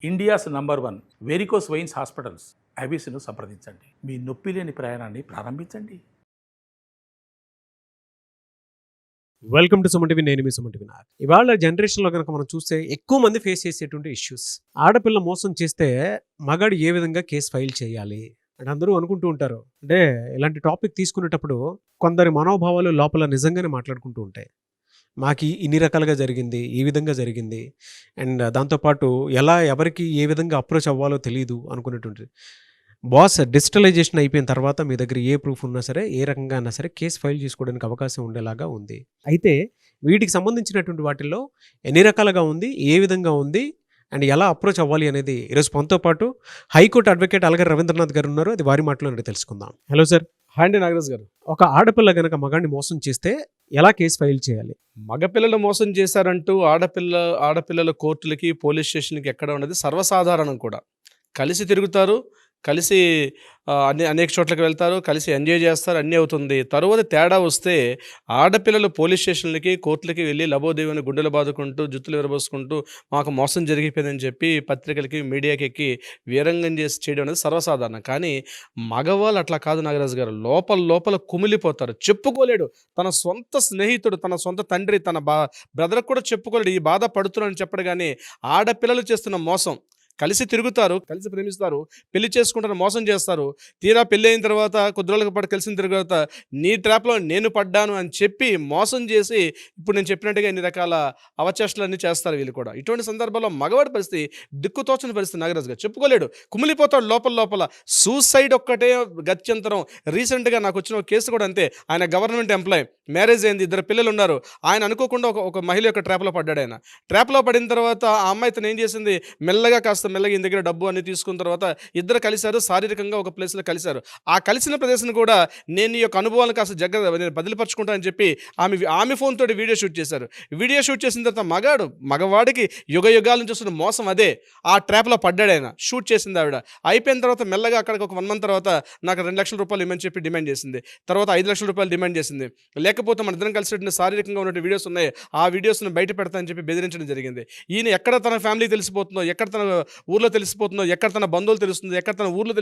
India's number 1 varicose veins hospitals ఐబీసీను సంప్రదించండి. మీ నొప్పి లేని ప్రయాణాన్ని ప్రారంభించండి. Welcome to Suman TV. నేను మీ సుమన్ టీవీ. ఇవాళ జనరేషన్లో కనుక మనం చూస్తే ఎక్కువ మంది ఫేస్ చేసేటువంటి ఇష్యూస్, ఆడపిల్ల మోసం చేస్తే మగాడు ఏ విధంగా కేసు ఫైల్ చేయాలి అని అందరూ అనుకుంటూ ఉంటారు. అంటే ఇలాంటి టాపిక్ తీసుకునేటప్పుడు కొందరి మనోభావాలు లోపల నిజంగానే మాట్లాడుకుంటూ ఉంటాయి. మాకు ఇన్ని రకాలుగా జరిగింది, ఈ విధంగా జరిగింది, అండ్ దాంతోపాటు ఎవరికి ఏ విధంగా అప్రోచ్ అవ్వాలో తెలియదు అనుకునేటువంటి బాస్. డిజిటలైజేషన్ అయిపోయిన తర్వాత మీ దగ్గర ఏ ప్రూఫ్ ఉన్నా సరే, ఏ రకంగా అయినా సరే కేసు ఫైల్ చేసుకోవడానికి అవకాశం ఉండేలాగా ఉంది. అయితే వీటికి సంబంధించినటువంటి వాటిల్లో ఎన్ని రకాలుగా ఉంది, ఏ విధంగా ఉంది, అండ్ ఎలా అప్రోచ్ అవ్వాలి అనేది ఈరోజు మనతో పాటు హైకోర్టు అడ్వకేట్ అలగారి రవీంద్రనాథ్ గారు ఉన్నారు. అది వారి మాటలో తెలుసుకుందాం. Hello sir. హాయ్ అండి నాగరాజ్ గారు. ఒక ఆడపిల్ల గనక మగాడిని మోసం చేస్తే ఎలా కేసు ఫైల్ చేయాలి? మగపిల్లలు మోసం చేశారంటూ ఆడపిల్లల కోర్టులకి, పోలీస్ స్టేషన్కి ఎక్కడ ఉన్నది సర్వసాధారణం కూడా. కలిసి తిరుగుతారు, కలిసి అనేక చోట్లకి వెళ్తారు, కలిసి ఎంజాయ్ చేస్తారు, అన్నీ అవుతుంది. తరువాత తేడా వస్తే ఆడపిల్లలు పోలీస్ స్టేషన్లకి, కోర్టులకి వెళ్ళి లబోదేవిని గుండెలు బాదుకుంటూ, జుత్తులు విరబోసుకుంటూ మాకు మోసం జరిగిపోయిందని చెప్పి పత్రికలకి, మీడియాకి ఎక్కి వీరంగం చేయడం అనేది సర్వసాధారణం. కానీ మగవాళ్ళు అట్లా కాదు నాగరాజు గారు. లోపల కుమిలిపోతారు. చెప్పుకోలేడు. తన సొంత స్నేహితుడు, తన సొంత తండ్రి, తన బ్రదర్ కూడా చెప్పుకోలేడు ఈ బాధ పడుతున్నాడని చెప్పడు. కానీ ఆడపిల్లలు చేస్తున్న మోసం, కలిసి తిరుగుతారు, కలిసి ప్రేమిస్తారు, పెళ్లి చేసుకుంటారు, మోసం చేస్తారు. తీరా పెళ్ళి అయిన తర్వాత కొద్ది రోజుల పాటు కలిసిన తర్వాత నీ ట్రాప్లో నేను పడ్డాను అని చెప్పి మోసం చేసి ఇప్పుడు నేను చెప్పినట్టుగా ఎన్ని రకాల అవచేష్టలన్నీ చేస్తారు వీళ్ళు కూడా. ఇటువంటి సందర్భాల్లో మగవాడి పరిస్థితి దిక్కుతోచని పరిస్థితి నాగరాజుగా. చెప్పుకోలేడు, కుమిలిపోతాడు లోపల. సూసైడ్ ఒక్కటే గత్యంతరం. రీసెంట్గా నాకు వచ్చిన ఒక కేసు కూడా అంతే. ఆయన గవర్నమెంట్ ఎంప్లాయ్, మ్యారేజ్ అయింది, 2 పిల్లలు ఉన్నారు. ఆయన అనుకోకుండా ఒక మహిళ యొక్క ట్రాప్లో పడ్డాడు. ఆయన ట్రాప్లో పడిన తర్వాత ఆ అమ్మాయి తను ఏం చేసింది, మెల్లగా ఈయన దగ్గర డబ్బు అన్ని తీసుకున్న తర్వాత ఇద్దరు కలిశారు, శారీరకంగా ఒక ప్లేస్లో కలిశారు. ఆ కలిసిన ప్రదేశం కూడా నేను ఈ యొక్క అనుభవాలను కాస్త నేను బదిలిపరుచుకుంటానని చెప్పి ఆమె ఫోన్ తోటి వీడియో షూట్ చేశారు. వీడియో షూట్ చేసిన తర్వాత మగవాడికి యుగాల నుంచి వస్తున్న మోసం అదే. ఆ ట్రాప్లో పడ్డాడు ఆయన. షూట్ చేసింది ఆవిడ. అయిపోయిన తర్వాత మెల్లగా అక్కడికి ఒక 1 మంత్ తర్వాత నాకు 2 లక్షల రూపాయలు ఇవ్వమని చెప్పి డిమాండ్ చేసింది. తర్వాత 5 లక్షల రూపాయలు డిమాండ్ చేసింది. లేకపోతే మన ఇద్దరం కలిసి శారీరకంగా ఉన్న వీడియోస్ ఉన్నాయి, ఆ వీడియోస్ను బయట పెడతానని చెప్పి బెదిరించడం జరిగింది. ఈయన ఎక్కడ తన ఫ్యామిలీ తెలిసిపోతుందో, ఎక్కడ తన ఊర్లో తెలిసిపోతుందో, ఎక్కడ తన బంధువులు తెలుస్తుందో, ఎక్కడ తన ఊర్లో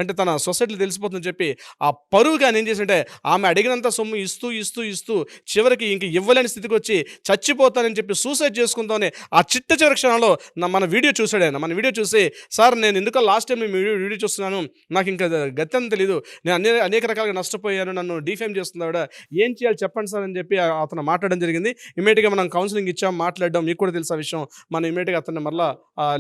అంటే తన సొసైటీలో తెలిసిపోతుందని చెప్పి ఆ పరువుగా నేను చేసింటే ఆమె అడిగినంత సొమ్ము ఇస్తూ చివరికి ఇంక ఇవ్వలేని స్థితికి వచ్చి చచ్చిపోతానని చెప్పి సూసైడ్ చేసుకుందామని ఆ చివరి క్షణంలో మన వీడియో చూశాడు ఆయన. మన వీడియో చూసి, సార్ నేను ఎందుకో లాస్ట్ టైం మీ వీడియో చూస్తున్నాను, నాకు ఇంకా గత్యం తెలీదు, నేను అనేక రకాలుగా నష్టపోయాను, నన్ను డిఫేమ్ చేస్తుంది ఆవిడ, ఏం చేయాలి చెప్పండి సార్ అని చెప్పి అతను మాట్లాడడం జరిగింది. ఇమీడియట్గా మనం కౌన్సిలింగ్ ఇచ్చాం, మాట్లాడడం. మీకు కూడా తెలుసు ఆ విషయం. మనం ఇమీడియట్గా అతన్ని మళ్ళీ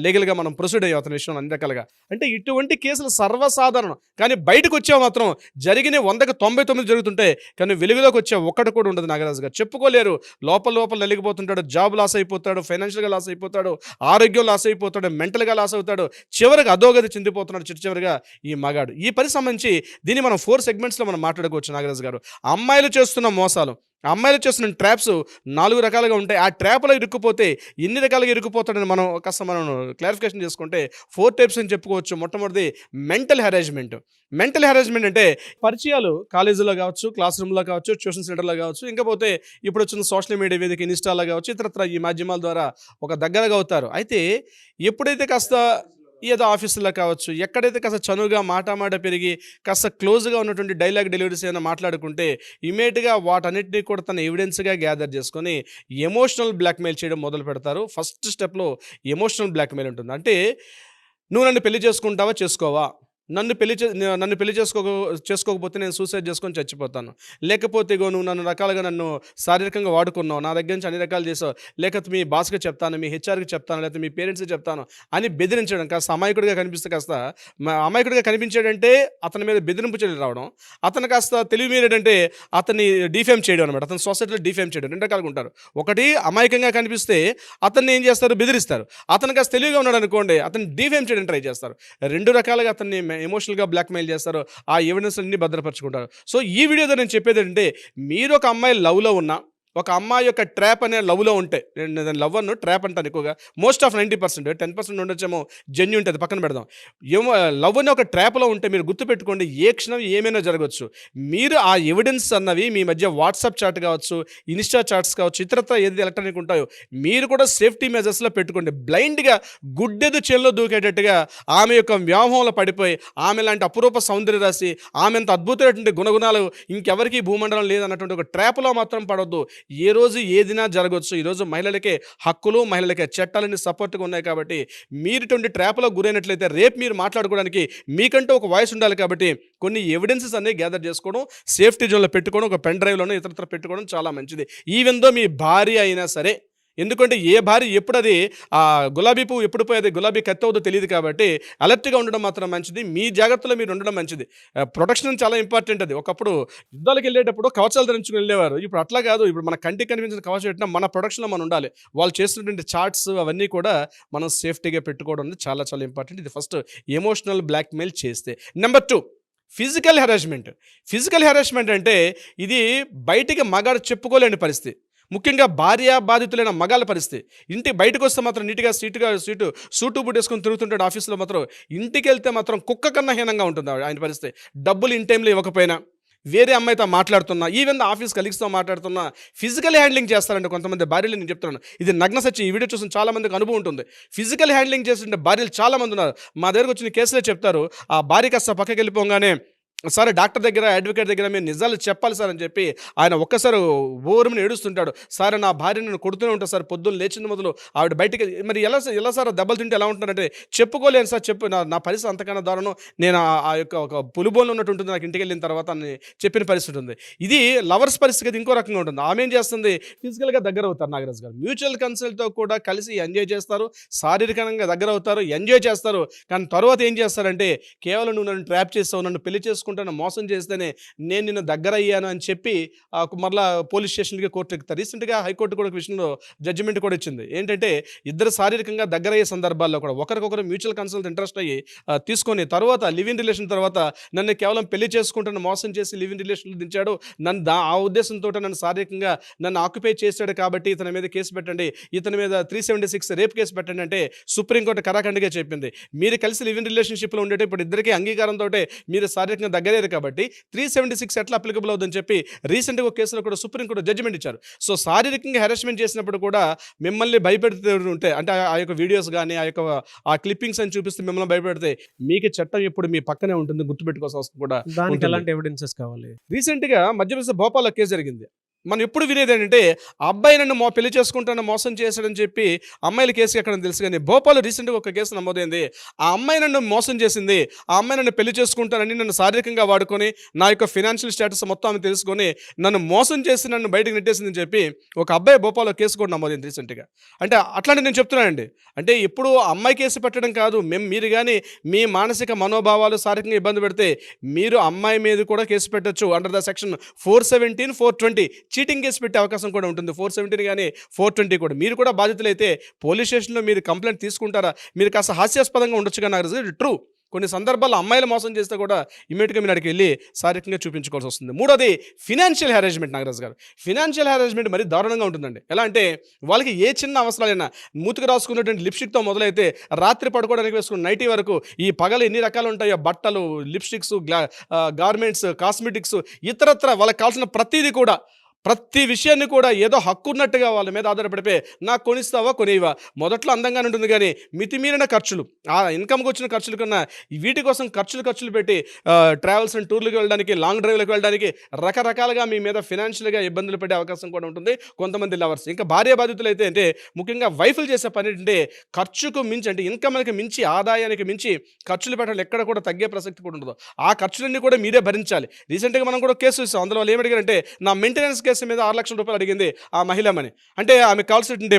లీగల్గా మనం ప్రొసీడ్ అయ్యాం అతని విషయంలో అన్ని రకాలుగా. అంటే ఇటువంటి కేసులు సర్వసాధారణం. కానీ బయటకు వచ్చావు మాత్రం జరిగిన 100కి 99 జరుగుతుంటాయి. కానీ వెలుగులోకి వచ్చే ఒక్కటి కూడా ఉండదు నాగరాజు గారు. చెప్పుకోలేరు. లోపల నలిగిపోతుంటాడు, జాబ్ లాస్ అయిపోతాడు, ఫైనాన్షియల్గా లాస్ అయిపోతాడు, ఆరోగ్యం లాస్ అయిపోతాడు, మెంటల్గా లాస్ అవుతాడు, చివరికి అధోగతి చెందిపోతున్నాడు చివరిగా ఈ మగాడు. ఈ పని సంబంధించి దీన్ని మనం 4 సెగ్మెంట్స్లో మనం మాట్లాడుకోవచ్చు నాగరాజు గారు. అమ్మాయిలు చేస్తున్న మోసాలు, అమ్మాయిలు చేస్తున్న ట్రాప్స్ 4 రకాలుగా ఉంటాయి. ఆ ట్రాప్లో ఇరుక్కుపోతే ఎన్ని రకాలుగా ఇరుక్కుపోతాడని మనం క్లారిఫికేషన్ చేసుకుంటే 4 టైప్స్ అని చెప్పుకోవచ్చు. మొట్టమొదటిది మెంటల్ హెరాస్మెంట్. మెంటల్ హెరాస్మెంట్ అంటే పరిచయాలు కాలేజీలో కావచ్చు, క్లాస్ రూమ్లో కావచ్చు, ట్యూషన్ సెంటర్లో కావచ్చు, ఇంకపోతే ఇప్పుడు వచ్చిన సోషల్ మీడియా వేదిక ఇన్స్టాలో కావచ్చు, ఇతరత్ర ఈ మాధ్యమాల ద్వారా ఒక దగ్గరగా అవుతారు. అయితే ఎప్పుడైతే కాస్త ఏదో ఆఫీసులో కావచ్చు, ఎక్కడైతే కాస్త చనువుగా మాట పెరిగి కాస్త క్లోజ్గా ఉన్నటువంటి డైలాగ్ డెలివరీస్ ఏమైనా మాట్లాడుకుంటే ఇమీడియట్గా వాటన్నిటినీ కూడా తన ఎవిడెన్స్గా గ్యాదర్ చేసుకొని ఎమోషనల్ బ్లాక్మెయిల్ చేయడం మొదలు పెడతారు. ఫస్ట్ స్టెప్లో ఎమోషనల్ బ్లాక్మెయిల్ ఉంటుంది. అంటే నువ్వు నన్ను పెళ్లి చేసుకుంటావా, చేసుకోవా, నన్ను పెళ్లి చేసుకోకపోతే నేను సూసైడ్ చేసుకొని చచ్చిపోతాను, లేకపోతే నువ్వు నన్ను శారీరకంగా వాడుకున్నావు, నా దగ్గర నుంచి అన్ని రకాలు చేసావు, లేకపోతే మీ బాస్కి చెప్తాను, మీ హెచ్ఆర్కి చెప్తాను, లేకపోతే మీ పేరెంట్స్కి చెప్తాను అని బెదిరించడం. కాస్త అమాయకుడిగా కనిపించాడంటే అతని మీద బెదిరింపు చర్యలు రావడం, అతను కాస్త తెలివి మీరేటంటే అతన్ని డిఫేమ్ చేయడం అనమాట. అతను సొసైటీలో డిఫేమ్ చేయడం 2 రకాలుగా ఉంటారు. ఒకటి, అమాయకంగా కనిపిస్తే అతన్ని ఏం చేస్తారు, బెదిరిస్తారు. అతను కాస్త తెలివిగా ఉన్నాడు అనుకోండి, అతన్ని డిఫేమ్ చేయడం ట్రై చేస్తారు. 2 రకాలుగా అతన్ని ఎమోషనల్గా బ్లాక్మెయిల్ చేస్తారు. ఆ ఎవిడెన్స్ అన్ని భద్రపరచుకుంటారు. సో ఈ వీడియోతో నేను చెప్పేది ఏంటంటే, మీరు ఒక అమ్మాయి లవ్లో ఉన్నా, ఒక అమ్మాయి యొక్క ట్రాప్ అనే లవ్లో ఉంటే, నేను లవ్ అను ట్రాప్ అంటాను ఎక్కువగా, మోస్ట్ ఆఫ్ 90%, 10% ఉండొచ్చేమో జెన్యూ ఉంటుంది, పక్కన పెడదాం. ఏమో లవ్ అనే ఒక ట్రాప్లో ఉంటే మీరు గుర్తుపెట్టుకోండి, ఏ క్షణం ఏమైనా జరగవచ్చు. మీరు ఆ ఎవిడెన్స్ అన్నవి మీ మధ్య వాట్సాప్ చాట్ కావచ్చు, ఇన్స్టా చాట్స్ కావచ్చు, ఇతరత్ర ఏది ఎలక్ట్రానిక్ ఉంటాయో మీరు కూడా సేఫ్టీ మెజర్స్లో పెట్టుకోండి. బ్లైండ్గా గుడ్డెదు చేల్లో దూకేటట్టుగా ఆమె యొక్క వ్యామోహంలో పడిపోయి, ఆమె లాంటి అపురూప సౌందర్య రాశి, ఆమె అంత అద్భుతమైనటువంటి గుణగుణాలు ఇంకెవరికి భూమండలం లేదన్నటువంటి ఒక ట్రాప్లో మాత్రం పడొద్దు. ఏ రోజు ఏదినా జరగవచ్చు. ఈరోజు మహిళలకే హక్కులు, మహిళలకే చట్టాలన్నీ సపోర్ట్గా ఉన్నాయి కాబట్టి మీరు ఇటువంటి ట్రాప్లో గురైనట్లయితే రేపు మీరు మాట్లాడుకోవడానికి మీకంటూ ఒక వాయిస్ ఉండాలి. కాబట్టి కొన్ని ఎవిడెన్సెస్ అనేవి గ్యాదర్ చేసుకోవడం, సేఫ్టీ జోన్లో పెట్టుకోవడం, ఒక పెన్ డ్రైవ్లోనో ఇతరత్ర పెట్టుకోవడం చాలా మంచిది. ఈవెన్ దో మీ భార్య అయినా సరే. ఎందుకంటే ఏ భార్య ఎప్పుడు అది గులాబీ పువ్వు ఎప్పుడు పోయి అది గులాబీ కత్తి అవుతుందో తెలియదు. కాబట్టి అలర్ట్గా ఉండడం మాత్రం మంచిది. మీ జాగ్రత్తలో మీరు ఉండడం మంచిది. ప్రొటెక్షన్ చాలా ఇంపార్టెంట్. అది ఒకప్పుడు యుద్ధాలకు వెళ్ళేటప్పుడు కవచాలు ధరించుకుని వెళ్ళేవారు. ఇప్పుడు అట్లా కాదు. ఇప్పుడు మన కంటికి కనిపించిన కవచం పెట్టినా మన ప్రొటెక్షన్లో మనం ఉండాలి. వాళ్ళు చేస్తున్నటువంటి చార్ట్స్ అవన్నీ కూడా మనం సేఫ్టీగా పెట్టుకోవడం అనేది చాలా చాలా ఇంపార్టెంట్. ఇది ఫస్ట్ ఎమోషనల్ బ్లాక్మెయిల్ చేస్తే. Number 2, physical harassment. Physical harassment అంటే ఇది బయటికి మగాడు చెప్పుకోలేని పరిస్థితి. ముఖ్యంగా భార్య బాధితులైన మగాళ్ళ పరిస్థితి. ఇంటి బయటకు వస్తే మాత్రం నీట్గా సూటు బూట్ వేసుకొని తిరుగుతుంటాడు ఆఫీస్లో, మాత్రం ఇంటికి వెళ్తే మాత్రం కుక్క కన్నా హీనంగా ఉంటుంది ఆయన పరిస్థితి. డబ్బులు ఇన్ టైంలో ఇవ్వకపోయినా, వేరే అమ్మాయితో మాట్లాడుతున్నా, ఈవెన్ ఆఫీస్ కలీగ్స్తో మాట్లాడుతున్నా ఫిజికల్ హ్యాండ్లింగ్ చేస్తారంటే కొంతమంది భార్యలు. నేను చెప్తున్నాను, ఇది నగ్న సత్యం. ఈ వీడియో చూసిన చాలా మందికి అనుభవం ఉంటుంది. ఫిజికల్ హ్యాండ్లింగ్ చేస్తుంటే భార్యలు చాలా మంది ఉన్నారు. మా దగ్గరకు వచ్చిన కేసులే చెప్తారు. ఆ భార్య కాస్త పక్కకి వెళ్ళిపోగానే, సార్ డాక్టర్ దగ్గర, అడ్వకేట్ దగ్గర మీరు నిజాలు చెప్పాలి సార్ అని చెప్పి ఆయన ఒక్కసారి ఓరుమని ఏడుస్తుంటాడు. సార్ నా భార్య నన్ను కొడుతూనే ఉంటాను సార్, పొద్దున్న లేచిన మొదలు ఆవిడ బయటికి. మరి ఎలా సార్ దెబ్బలు తింటే ఎలా ఉంటున్నారంటే, చెప్పుకోలేను సార్, నా పరిస్థితి అంతకన్నా దారుణం, నేను ఆ యొక్క ఒక పులిబోన్లో ఉన్నట్టు ఉంటుంది నాకు ఇంటికి వెళ్ళిన తర్వాత అని చెప్పిన పరిస్థితి ఉంది. ఇది లవర్స్ పరిస్థితి ఇంకో రకంగా ఉంటుంది. ఆమె ఏం చేస్తుంది, ఫిజికల్గా దగ్గర అవుతారు నాగరాజు గారు. మ్యూచువల్ కన్సల్ట్తో కూడా కలిసి ఎంజాయ్ చేస్తారు, శారీరకంగా దగ్గర అవుతారు, ఎంజాయ్ చేస్తారు. కానీ తర్వాత ఏం చేస్తారంటే, కేవలం నువ్వు నన్ను ట్రాప్ చేస్తావు, నన్ను పెళ్లి చేసుకుంటాను, మోసం చేస్తేనే నేను నిన్ను దగ్గర అయ్యాను అని చెప్పి మరలా పోలీస్ స్టేషన్కి, కోర్టుకి ఎక్కుతారు. రీసెంట్గా హైకోర్టు కూడా విషయంలో జడ్జిమెంట్ కూడా ఇచ్చింది. ఏంటంటే ఇద్దరు శారీరకంగా దగ్గర అయ్యే సందర్భాల్లో కూడా ఒకరికొకరు మ్యూచువల్ కన్సల్ట్ ఇంట్రెస్ట్ అయ్యి తీసుకొని తర్వాత లివ్ ఇన్ రిలేషన్ తర్వాత నన్ను కేవలం పెళ్లి చేసుకుంటాను మోసం చేసి లివ్ ఇన్ రిలేషన్లో దించాడు, ఆ ఉద్దేశంతో నన్ను శారీరకంగా నన్ను ఆక్యుపై చేశాడు కాబట్టి ఇతని మీద కేసు పెట్టండి, ఇతని మీద 376 రేప్ కేసు పెట్టండి అంటే సుప్రీంకోర్టు కరాఖండిగా చెప్పింది. మీరు కలిసి లివ్ ఇన్ రిలేషన్షిప్లో ఉండేట ఇప్పుడు ఇద్దరికి అంగీకారంతో మీరు శారీరకంగా దగ్గరయ్యారు కాబట్టి 376 ఎట్లా అప్లికబుల్ అవుతుందని చెప్పి రీసెంట్గా ఒక కేసులో కూడా సుప్రీంకోర్టు జడ్జిమెంట్ ఇచ్చారు. సో శారీరకంగా హెరాస్మెంట్ చేసినప్పుడు కూడా మిమ్మల్ని భయపెడుతూ ఉంటే, అంటే ఆ యొక్క వీడియోస్ కానీ ఆ క్లిప్పింగ్స్ అని చూపిస్తే మిమ్మల్ని భయపెడితే మీకు చట్టం ఎప్పుడు మీ పక్కనే ఉంటుంది, గుర్తుపెట్టుకోవాల్సిన అవసరం కూడా. దానికి ఎలాంటి ఎవిడెన్సెస్ కావాలి? రీసెంట్గా మధ్యప్రదేశ్ భోపాల్లో కేసు జరిగింది. మనం ఎప్పుడు వినేది ఏంటంటే, అబ్బాయి నన్ను పెళ్లి చేసుకుంటాను మోసం చేశాడని చెప్పి అమ్మాయిల కేసు ఎక్కడ తెలుసు. కానీ భోపాల్లో రీసెంట్గా ఒక కేసు నమోదైంది. ఆ అమ్మాయి నన్ను మోసం చేసింది, ఆ అమ్మాయి నన్ను పెళ్లి చేసుకుంటానని నన్ను శారీరకంగా వాడుకొని నా యొక్క ఫినాన్షియల్ స్టేటస్ మొత్తం ఆమె తెలుసుకొని నన్ను మోసం చేసి నన్ను బయటకు నెట్టేసిందని చెప్పి ఒక అబ్బాయి భోపాల్లో కేసు కూడా నమోదైంది రీసెంట్గా. అంటే అట్లాంటి నేను చెప్తున్నానండి, అంటే ఎప్పుడు అమ్మాయి కేసు పెట్టడం కాదు, మీరు కానీ మీ మానసిక మనోభావాలు శారీరకంగా ఇబ్బంది పెడితే మీరు అమ్మాయి మీద కూడా కేసు పెట్టచ్చు. Under the section 417, 420 cheating case పెట్టే అవకాశం కూడా ఉంటుంది. 417 కానీ 420 కూడా. మీరు కూడా బాధితులైతే పోలీస్ స్టేషన్లో మీరు కంప్లైంట్ తీసుకుంటారా? మీరు కాస్త హాస్యాస్పదంగా ఉండొచ్చు కానీ నాకు ట్రూ. కొన్ని సందర్భాల్లో అమ్మాయిలు మోసం చేస్తే కూడా ఇమీడియట్గా మీరు అక్కడికి వెళ్ళి శారీరకంగా చూపించుకోవాల్సి వస్తుంది. మూడోది ఫినాన్షియల్ హెరాస్మెంట్. నాగరాజు గారు, ఫినాన్షియల్ హెరాస్మెంట్ మరి దారుణంగా ఉంటుందండి. ఎలా అంటే వాళ్ళకి ఏ చిన్న అవసరాలైనా, మూతికి రాసుకున్నటువంటి లిప్స్టిక్తో మొదలైతే రాత్రి పడుకోవడానికి వేసుకున్న నైటీ వరకు ఈ పగలు ఎన్ని రకాలు ఉంటాయో, బట్టలు, లిప్స్టిక్స్, గార్మెంట్స్, కాస్మెటిక్స్, ఇతరత్ర వాళ్ళకి కావాల్సిన ప్రతిదీ కూడా, ప్రతి విషయాన్ని కూడా ఏదో హక్కు ఉన్నట్టుగా వాళ్ళ మీద ఆధారపడిపోయి నాకు కొనిస్తావా కొనేవా. మొదట్లో అందంగానే ఉంటుంది కానీ మితిమీరిన ఖర్చులు, ఆ ఇన్కమ్కి వచ్చిన ఖర్చుల కన్నా వీటి కోసం ఖర్చులు పెట్టి ట్రావెల్స్ అండ్ టూర్లకు వెళ్ళడానికి, లాంగ్ డ్రైవ్లకు వెళ్ళడానికి రకరకాలుగా మీ మీద ఫినాన్షియల్గా ఇబ్బందులు పడే అవకాశం కూడా ఉంటుంది కొంతమంది లవర్స్. ఇంకా భార్య బాధితులు అయితే అంటే ముఖ్యంగా వైఫులు చేసే పని ఏంటంటే ఖర్చుకు మించి, అంటే ఇన్కమ్కి మించి, ఆదాయానికి మించి ఖర్చులు పెట్టాలి, ఎక్కడ కూడా తగ్గే ప్రసక్తి కూడా ఉండదు. ఆ ఖర్చులన్నీ కూడా మీరే భరించాలి. రీసెంట్గా మనం కూడా కేసు చూసాం. అందులో వాళ్ళు ఏమడిగారంటే, నా మెయింటెనెన్స్ కేసు మీద 6 లక్షల రూపాయలు అడిగింది ఆ మహిళమని. అంటే ఆమె కావాల్సినటువంటి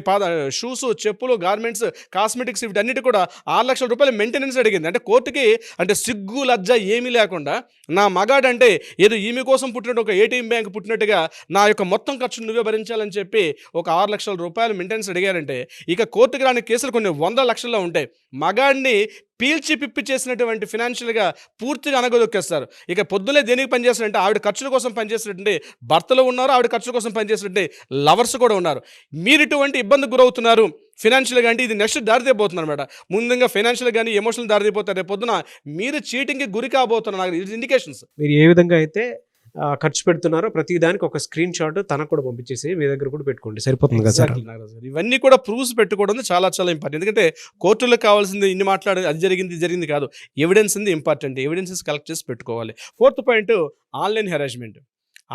షూస్, చెప్పులు, గార్మెంట్స్, కాస్మెటిక్స్ వీటన్నిటి కూడా 6 లక్షల రూపాయలు మెయింటెనెన్స్ అడిగింది. అంటే కోర్టుకి అంటే సిగ్గు లజ్జ ఏమీ లేకుండా, నా మగాడంటే ఏదో ఈమె కోసం పుట్టినట్టు, ఒక ఏటీఎం బ్యాంక్ పుట్టినట్టుగా నా యొక్క మొత్తం ఖర్చును నువ్వే భరించాలని చెప్పి ఒక 6 లక్షల రూపాయలు మెయింటెనెన్స్ అడిగారంటే ఇక కోర్టుకి రాని కేసులు కొన్ని 100 లక్షల్లో ఉంటాయి. మగాడిని పీల్చి పిప్పి చేసినటువంటి ఫినాన్షియల్గా పూర్తిగా అనగదొక్కేస్తారు. ఇక పొద్దున్నే దేనికి పనిచేస్తారంటే ఆవిడ ఖర్చుల కోసం పనిచేసినట్టు భర్తలు ఉన్నారు, ఆవిడ ఖర్చుల కోసం పనిచేసినట్టు లవర్స్ కూడా ఉన్నారు. మీరు ఇటువంటి ఇబ్బందికి గురవుతున్నారు ఫినాన్షియల్గా అంటే ఇది నెక్స్ట్ దారితీయబోతున్నారు అనమాట. ముందుగా ఫైనాన్షియల్ కానీ ఎమోషనల్ దారితీయబోతారు. రేపు పొద్దున మీరు చీటింగ్కి గురి కాబోతున్నారు. నాకు ఇది ఇండికేషన్స్. మీరు ఏ విధంగా అయితే ఖర్చు పెడుతున్నారో ప్రతి దానికి ఒక స్క్రీన్ షాట్ తనకు కూడా పంపించేసి మీ దగ్గర కూడా పెట్టుకోండి, సరిపోతుంది కదా సార్. ఇవన్నీ కూడా ప్రూఫ్స్ పెట్టుకోవడం చాలా చాలా ఇంపార్టెంట్. ఎందుకంటే కోర్టులకు కావాల్సింది ఇన్ని మాట్లాడే అది జరిగింది ఇది జరిగింది కాదు, ఎవిడెన్స్ ఉంది ఇంపార్టెంట్. ఎవిడెన్సెస్ కలెక్ట్ చేసి పెట్టుకోవాలి. 4th point online harassment.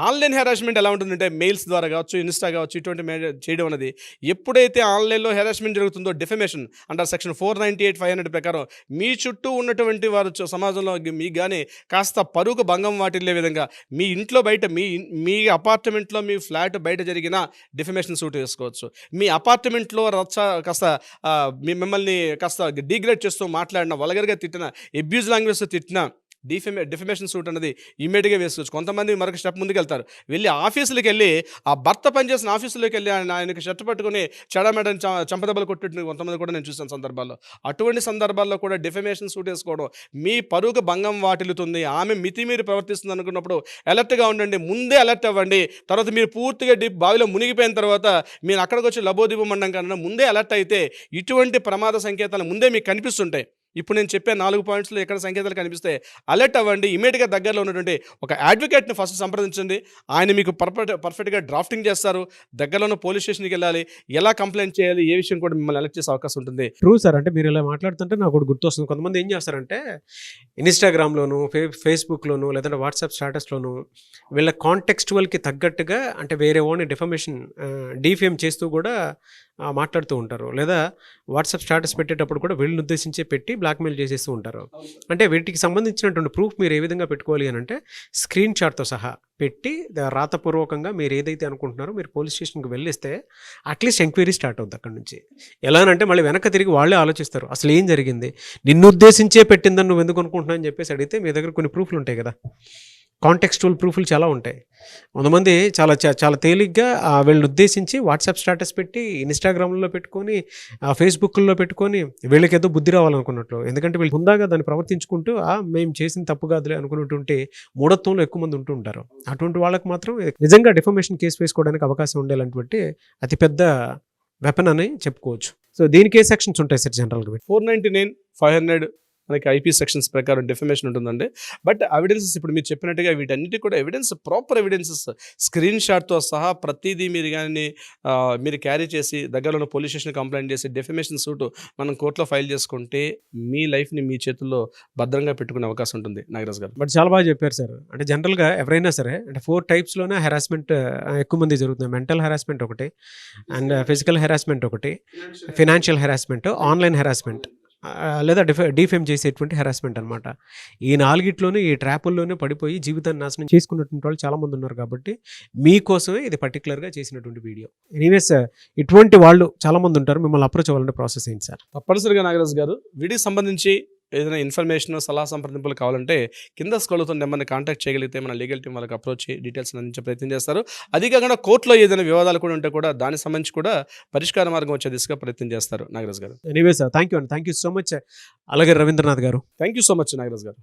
Online harassment ఎలా ఉంటుందంటే మెయిల్స్ ద్వారా కావచ్చు, ఇన్స్టా కావచ్చు, ఇటువంటి చేయడం అనేది ఎప్పుడైతే ఆన్లైన్లో హెరాస్మెంట్ జరుగుతుందో డిఫమేషన్ అంటారు సెక్షన్ 498, 500 ప్రకారం మీ చుట్టూ ఉన్నటువంటి వారు సమాజంలో మీకు కానీ కాస్త పరుగు భంగం వాటిల్లే విధంగా మీ ఇంట్లో బయట మీ అపార్ట్మెంట్లో మీ ఫ్లాట్ బయట జరిగిన డిఫమేషన్ సూట్ వేసుకోవచ్చు. మీ అపార్ట్మెంట్లో కాస్త మిమ్మల్ని కాస్త డిగ్రేడ్ చేస్తూ మాట్లాడిన, వల్గర్గా తిట్టిన, అబ్యూజ్ లాంగ్వేజ్తో తిట్టిన డిఫమేషన్ సూట్ అనేది ఇమీడియట్గా వేసుకోవచ్చు. కొంతమంది మరొక స్టెప్ ముందుకు వెళ్తారు. వెళ్ళి ఆఫీసులకు వెళ్ళి ఆ భర్త పనిచేసిన ఆఫీసులోకి వెళ్ళి ఆయనకి షర్ట్ పట్టుకొని చెడమెడని చంపదెబ్బలు కొట్టిన కొంతమంది కూడా నేను చూసాను సందర్భాల్లో. అటువంటి సందర్భాల్లో కూడా డిఫమేషన్ సూట్ వేసుకోవడం మీ పరుగు భంగం వాటిల్లుతుంది. ఆమె మితిమీరి ప్రవర్తిస్తుంది అనుకున్నప్పుడు అలర్ట్గా ఉండండి. ముందే అలర్ట్ అవ్వండి. తర్వాత మీరు పూర్తిగా బావిలో మునిగిపోయిన తర్వాత మీరు అక్కడికి వచ్చి లబోదిబమండం కన్నా ముందే అలర్ట్ అయితే ఇటువంటి ప్రమాద సంకేతాలు ముందే మీకు కనిపిస్తుంటాయి. ఇప్పుడు నేను చెప్పే 4 పాయింట్స్లో ఎక్కడ సంకేతాలు కనిపిస్తే అలర్ట్ అవ్వండి. ఇమీడియట్గా దగ్గరలో ఉన్నటువంటి ఒక అడ్వకేట్ని ఫస్ట్ సంప్రదించండి. ఆయన మీకు పర్ఫెక్ట్గా డ్రాఫ్టింగ్ చేస్తారు. దగ్గరలో ఉన్న పోలీస్ స్టేషన్కి వెళ్ళాలి, ఎలా కంప్లైంట్ చేయాలి, ఏ విషయం కూడా మిమ్మల్ని అలర్ట్ చేసే అవకాశం ఉంటుంది. True sir. అంటే మీరు ఇలా మాట్లాడుతుంటే నాకు ఒకటి గుర్తొస్తుంది. కొంతమంది ఏం చేస్తారంటే ఇన్స్టాగ్రామ్లోను, ఫేస్బుక్లోను, లేదంటే వాట్సాప్ స్టేటస్లోను వీళ్ళ కాంటెక్స్చువల్కి తగ్గట్టుగా అంటే వేరే ఓన్ డిఫేమ్ చేస్తూ కూడా మాట్లాడుతూ ఉంటారు. లేదా వాట్సాప్ స్టేటస్ పెట్టేటప్పుడు కూడా వీళ్ళని ఉద్దేశించే పెట్టి బ్లాక్మెయిల్ చేసేస్తూ ఉంటారు. అంటే వీటికి సంబంధించినటువంటి ప్రూఫ్ మీరు ఏ విధంగా పెట్టుకోవాలి అని అంటే స్క్రీన్ షాట్తో సహా పెట్టి రాతపూర్వకంగా మీరు ఏదైతే అనుకుంటున్నారో మీరు పోలీస్ స్టేషన్కి వెళ్ళిస్తే అట్లీస్ట్ ఎంక్వైరీ స్టార్ట్ అవుతుంది అక్కడ నుంచి. ఎలా అంటే మళ్ళీ వెనక్కి తిరిగి వాళ్ళే ఆలోచిస్తారు అసలు ఏం జరిగింది, నిన్ను ఉద్దేశించే పెట్టిందని నువ్వు ఎందుకు అనుకుంటున్నావు అని చెప్పేసి అడిగితే మీ దగ్గర కొన్ని ప్రూఫ్లు ఉంటాయి కదా, కాంటెక్స్చువల్ ప్రూఫ్లు చాలా ఉంటాయి. కొంతమంది చాలా తేలిగ్గా వీళ్ళని ఉద్దేశించి వాట్సాప్ స్టేటస్ పెట్టి ఇన్స్టాగ్రామ్లో పెట్టుకొని ఫేస్బుక్లో పెట్టుకొని వీళ్ళకి ఏదో బుద్ధి రావాలనుకున్నట్లు, ఎందుకంటే వీళ్ళు హుందాగా దాన్ని ప్రవర్తించుకుంటూ మేము చేసిన తప్పు కాదులే అనుకున్నటువంటి మూఢత్వంలో ఎక్కువ మంది ఉంటూ ఉంటారు. అటువంటి వాళ్ళకి మాత్రం నిజంగా డిఫమేషన్ కేసు వేసుకోవడానికి అవకాశం ఉండేలాంటి అతిపెద్ద వెపన్ అని చెప్పుకోవచ్చు. సో దీనికి ఏ సెక్షన్స్ ఉంటాయి సార్ జనరల్గా? 499, 500 మనకి ఐపీ సెక్షన్స్ ప్రకారం డిఫమేషన్ ఉంటుందండి. బట్ ఎవిడెన్సెస్ ఇప్పుడు మీరు చెప్పినట్టుగా వీటన్నిటి కూడా ప్రాపర్ ఎవిడెన్సెస్ స్క్రీన్ షాట్తో సహా ప్రతిదీ మీరు క్యారీ చేసి దగ్గరలో ఉన్న పోలీస్ స్టేషన్ కంప్లైంట్ చేసి డిఫమేషన్ సూట్ మనం కోర్టులో ఫైల్ చేసుకుంటే మీ లైఫ్ని మీ చేతుల్లో భద్రంగా పెట్టుకునే అవకాశం ఉంటుంది నాగరాజ్ గారు. బట్ చాలా బాగా చెప్పారు సార్. అంటే జనరల్గా ఎవరైనా సరే అంటే 4 టైప్స్లోనే హెరాస్మెంట్ ఎక్కువ మంది జరుగుతుంది. మెంటల్ హెరాస్మెంట్ ఒకటి, అండ్ ఫిజికల్ హెరాస్మెంట్ ఒకటి, ఫినాన్షియల్ హెరాస్మెంట్, ఆన్లైన్ హెరాస్మెంట్, లేదా డిఫేమ్ చేసేటువంటి హెరాస్మెంట్ అనమాట. ఈ 4 ఈ ట్రాపుల్లోనే పడిపోయి జీవితాన్ని నాశనం చేసుకున్నటువంటి వాళ్ళు చాలామంది ఉన్నారు. కాబట్టి మీకోసమే ఇది పర్టికులర్గా చేసినటువంటి వీడియో. ఎనీవేస్ ఇటువంటి వాళ్ళు చాలామంది ఉంటారు. మిమ్మల్ని అప్రోచ్ అవ్వాలంటే ప్రాసెస్ ఏంటి సార్? తప్పనిసరిగా నాగరాజ్ గారు వీడికి సంబంధించి ఏదైనా ఇన్ఫర్మేషన్ సలహా సంప్రదింపులు కావాలంటే కింద స్క్రోల్ అవుతున్న నెంబర్ని కాంటాక్ట్ చేయగలిగితే మన లీగల్ టీం వాళ్ళకి అప్రోచ్ డీటెయిల్స్ అందించే ప్రయత్నం చేస్తారు. అది కాకుండా కోర్టులో ఏదైనా వివాదాలు కూడా ఉంటే కూడా దానికి సంబంధించి కూడా పరిష్కార మార్గం వచ్చే దిశగా ప్రయత్నం చేస్తారు నాగరాజ్ గారు. Anyways thank you so much అలాగే రవీంద్రనాథ్ గారు. Thank you so much Nagaraj గారు.